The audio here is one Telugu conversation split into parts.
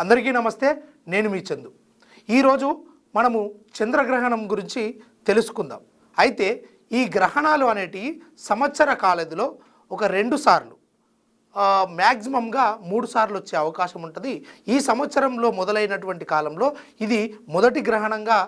అందరికీ నమస్తే. నేను మీ చందు. ఈరోజు మనము చంద్రగ్రహణం గురించి తెలుసుకుందాం. అయితే ఈ గ్రహణాలు అనేటివి సంవత్సర కాలదిలో ఒక 2 సార్లు మ్యాక్సిమంగా 3 సార్లు వచ్చే అవకాశం ఉంటుంది. ఈ సంవత్సరంలో మొదలైనటువంటి కాలంలో ఇది మొదటి గ్రహణంగా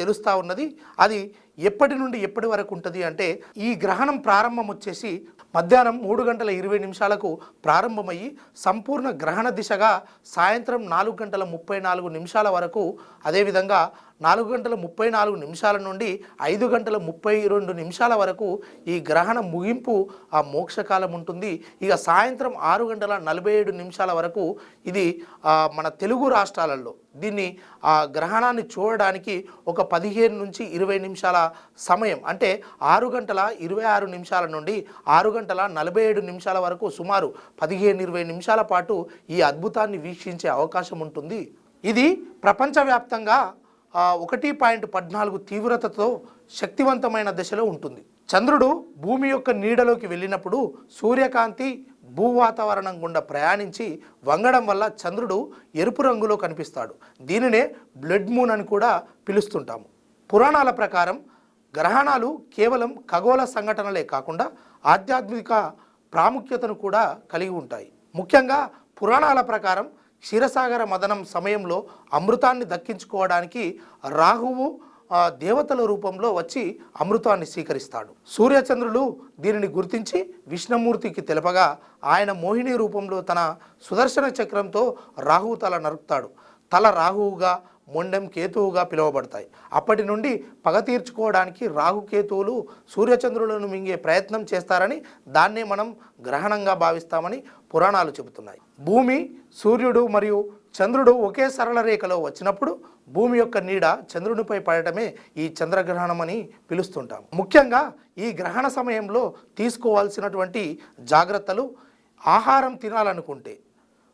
తెలుస్తూ ఉన్నది. అది ఎప్పటి నుండి ఎప్పటి వరకు ఉంటుంది అంటే ఈ గ్రహణం ప్రారంభం వచ్చేసి మధ్యాహ్నం 3:20 ప్రారంభమయ్యి సంపూర్ణ గ్రహణ దిశగా సాయంత్రం 4:34 వరకు, అదేవిధంగా 4:34 నుండి 5:32 వరకు ఈ గ్రహణ ముగింపు ఆ మోక్షకాలం ఉంటుంది. ఇక సాయంత్రం 6:47 వరకు ఇది మన తెలుగు రాష్ట్రాలలో దీన్ని ఆ గ్రహణాన్ని చూడడానికి ఒక 15 నుంచి 20 నిమిషాల సమయం, అంటే 6:26 నుండి 6:47 వరకు సుమారు 15-20 నిమిషాల పాటు ఈ అద్భుతాన్ని వీక్షించే అవకాశం ఉంటుంది. ఇది ప్రపంచవ్యాప్తంగా 1.14 తీవ్రతతో శక్తివంతమైన దశలో ఉంటుంది. చంద్రుడు భూమి యొక్క నీడలోకి వెళ్ళినప్పుడు సూర్యకాంతి భూ వాతావరణం గుండా ప్రయాణించి వంగడం వల్ల చంద్రుడు ఎరుపు రంగులో కనిపిస్తాడు. దీనినే బ్లడ్ మూన్ అని కూడా పిలుస్తుంటాము. పురాణాల ప్రకారం గ్రహణాలు కేవలం ఖగోళ సంఘటనలే కాకుండా ఆధ్యాత్మిక ప్రాముఖ్యతను కూడా కలిగి ఉంటాయి. ముఖ్యంగా పురాణాల ప్రకారం క్షీరసాగర మదనం సమయంలో అమృతాన్ని దక్కించుకోవడానికి రాహువు దేవతల రూపంలో వచ్చి అమృతాన్ని స్వీకరిస్తాడు. సూర్యచంద్రులు దీనిని గుర్తించి విష్ణుమూర్తికి తెలపగా ఆయన మోహిని రూపంలో తన సుదర్శన చక్రంతో రాహువు తల నరుకుతాడు. తల రాహువుగా, మొండెం కేతువుగా పిలువబడతాయి. అప్పటి నుండి పగ తీర్చుకోవడానికి రాహుకేతువులు సూర్యచంద్రులను మింగే ప్రయత్నం చేస్తారని, దాన్నే మనం గ్రహణంగా భావిస్తామని పురాణాలు చెబుతున్నాయి. భూమి, సూర్యుడు మరియు చంద్రుడు ఒకే సరళ రేఖలో వచ్చినప్పుడు భూమి యొక్క నీడ చంద్రునిపై పడటమే ఈ చంద్రగ్రహణం అని పిలుస్తుంటాం. ముఖ్యంగా ఈ గ్రహణ సమయంలో తీసుకోవాల్సినటువంటి జాగ్రత్తలు: ఆహారం తినాలనుకుంటే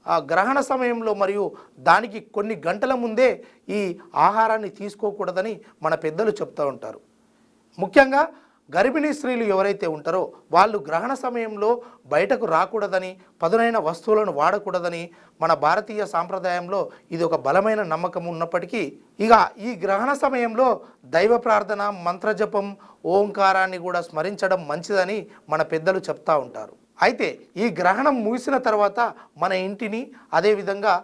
ఆ గ్రహణ సమయంలో మరియు దానికి కొన్ని గంటల ముందే ఈ ఆహారాన్ని తీసుకోకూడదని మన పెద్దలు చెప్తూ ఉంటారు. ముఖ్యంగా గర్భిణీ స్త్రీలు ఎవరైతే ఉంటారో వాళ్ళు గ్రహణ సమయంలో బయటకు రాకూడదని, పదునైన వస్తువులను వాడకూడదని మన భారతీయ సాంప్రదాయంలో ఇది ఒక బలమైన నమ్మకం ఉన్నప్పటికీ, ఇక ఈ గ్రహణ సమయంలో దైవ ప్రార్థన, మంత్రజపం, ఓంకారాన్ని కూడా స్మరించడం మంచిదని మన పెద్దలు చెప్తూ ఉంటారు. అయితే ఈ గ్రహణం ముగిసిన తర్వాత మన ఇంటిని, అదేవిధంగా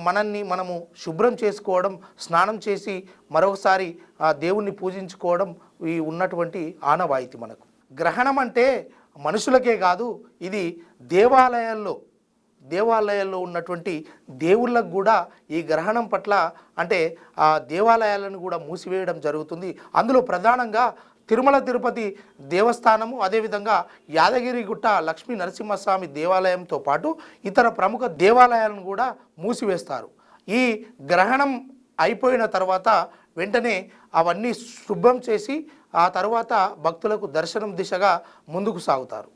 మనల్ని మనము శుభ్రం చేసుకోవడం, స్నానం చేసి మరొకసారి దేవుణ్ణి పూజించుకోవడం ఈ ఉన్నటువంటి ఆనవాయితీ మనకు. గ్రహణం అంటే మనుషులకే కాదు, ఇది దేవాలయాల్లో ఉన్నటువంటి దేవుళ్ళకు కూడా ఈ గ్రహణం పట్ల అంటే ఆ దేవాలయాలను కూడా మూసివేయడం జరుగుతుంది. అందులో ప్రధానంగా తిరుమల తిరుపతి దేవస్థానము, అదేవిధంగా యాదగిరిగుట్ట లక్ష్మీ నరసింహస్వామి దేవాలయంతో పాటు ఇతర ప్రముఖ దేవాలయాలను కూడా మూసివేస్తారు. ఈ గ్రహణం అయిపోయిన తర్వాత వెంటనే అవన్నీ శుభ్రం చేసి ఆ తర్వాత భక్తులకు దర్శనం దిశగా ముందుకు సాగుతారు.